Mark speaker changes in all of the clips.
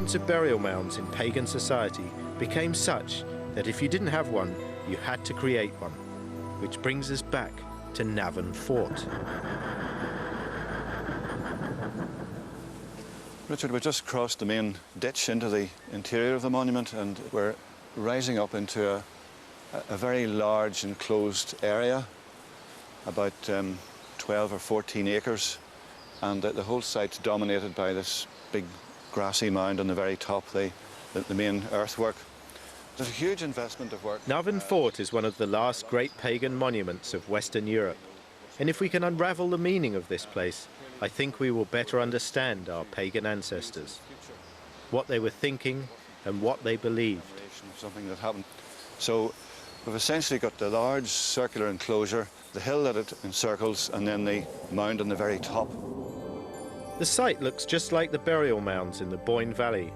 Speaker 1: importance of burial mounds in pagan society became such that if you didn't have one, you had to create one. Which brings us back to Navan Fort.
Speaker 2: Richard, we just crossed the main ditch into the interior of the monument, and we're rising up into a very large enclosed area, about 12 or 14 acres, and the whole site's dominated by this big grassy mound on the very top, the main earthwork. There's a huge investment of work.
Speaker 1: Navan Fort is one of the last great pagan monuments of Western Europe. And if we can unravel the meaning of this place, I think we will better understand our pagan ancestors, what they were thinking and what they believed.
Speaker 2: Something that happened. So we've essentially got the large circular enclosure, the hill that it encircles, and then the mound on the very top.
Speaker 1: The site looks just like the burial mounds in the Boyne Valley.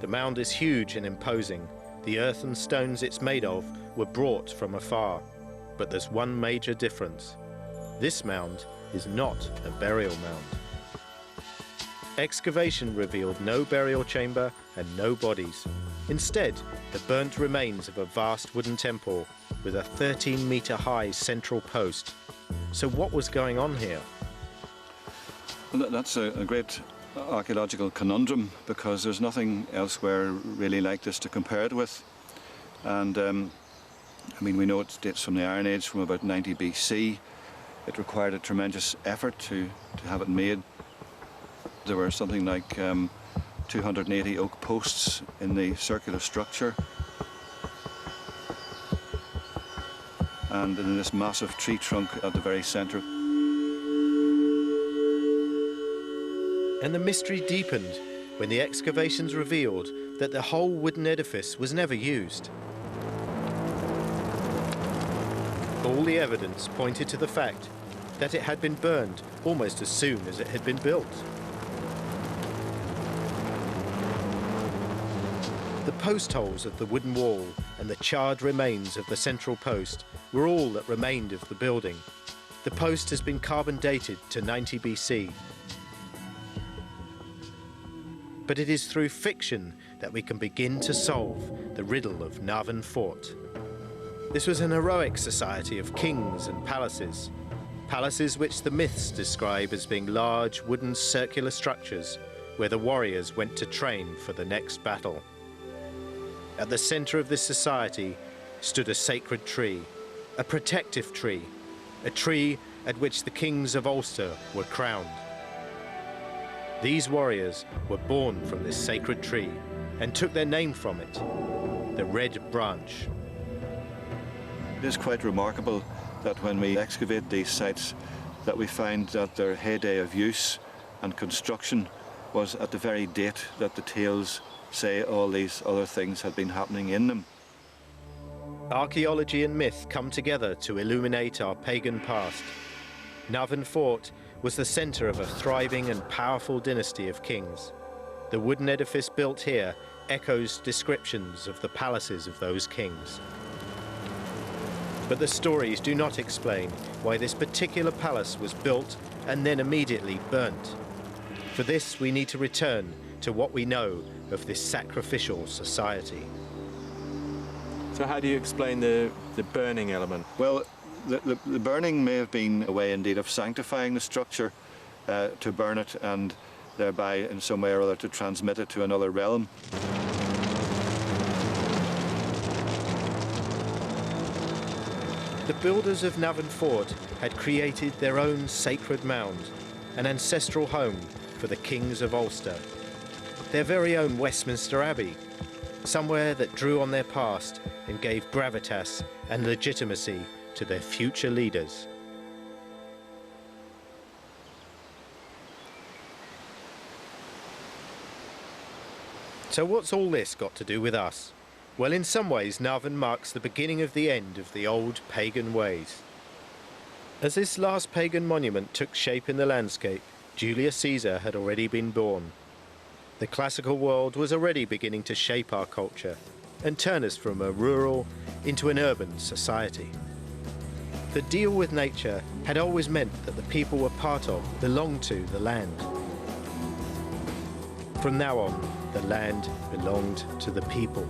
Speaker 1: The mound is huge and imposing. The earth and stones it's made of were brought from afar. But there's one major difference. This mound is not a burial mound. Excavation revealed no burial chamber and no bodies. Instead, the burnt remains of a vast wooden temple with a 13-meter-high central post. So what was going on here?
Speaker 2: Well, that's a great archaeological conundrum, because there's nothing elsewhere really like this to compare it with. And I mean, we know it dates from the Iron Age, from about 90 BC. It required a tremendous effort to have it made. There were something like 280 oak posts in the circular structure. And in this massive tree trunk at the very centre.
Speaker 1: And the mystery deepened when the excavations revealed that the whole wooden edifice was never used. All the evidence pointed to the fact that it had been burned almost as soon as it had been built. The post holes of the wooden wall and the charred remains of the central post were all that remained of the building. The post has been carbon dated to 90 BC. But it is through fiction that we can begin to solve the riddle of Navan Fort. This was an heroic society of kings and palaces, palaces which the myths describe as being large wooden circular structures where the warriors went to train for the next battle. At the center of this society stood a sacred tree, a protective tree, a tree at which the kings of Ulster were crowned. These warriors were born from this sacred tree and took their name from it, the Red Branch.
Speaker 2: It is quite remarkable that when we excavate these sites, that we find that their heyday of use and construction was at the very date that the tales say all these other things had been happening in them.
Speaker 1: Archaeology and myth come together to illuminate our pagan past. Navan Fort was the center of a thriving and powerful dynasty of kings. The wooden edifice built here echoes descriptions of the palaces of those kings. But the stories do not explain why this particular palace was built and then immediately burnt. For this, we need to return to what we know of this sacrificial society.
Speaker 3: So how do you explain the burning element?
Speaker 2: Well, the burning may have been a way indeed of sanctifying the structure, to burn it and thereby in some way or other to transmit it to another realm.
Speaker 1: The builders of Navan Fort had created their own sacred mound, an ancestral home for the kings of Ulster. Their very own Westminster Abbey, somewhere that drew on their past and gave gravitas and legitimacy to their future leaders. So what's all this got to do with us? Well, in some ways, Navan marks the beginning of the end of the old pagan ways. As this last pagan monument took shape in the landscape, Julius Caesar had already been born. The classical world was already beginning to shape our culture and turn us from a rural into an urban society. The deal with nature had always meant that the people were part of, belonged to the land. From now on, the land belonged to the people.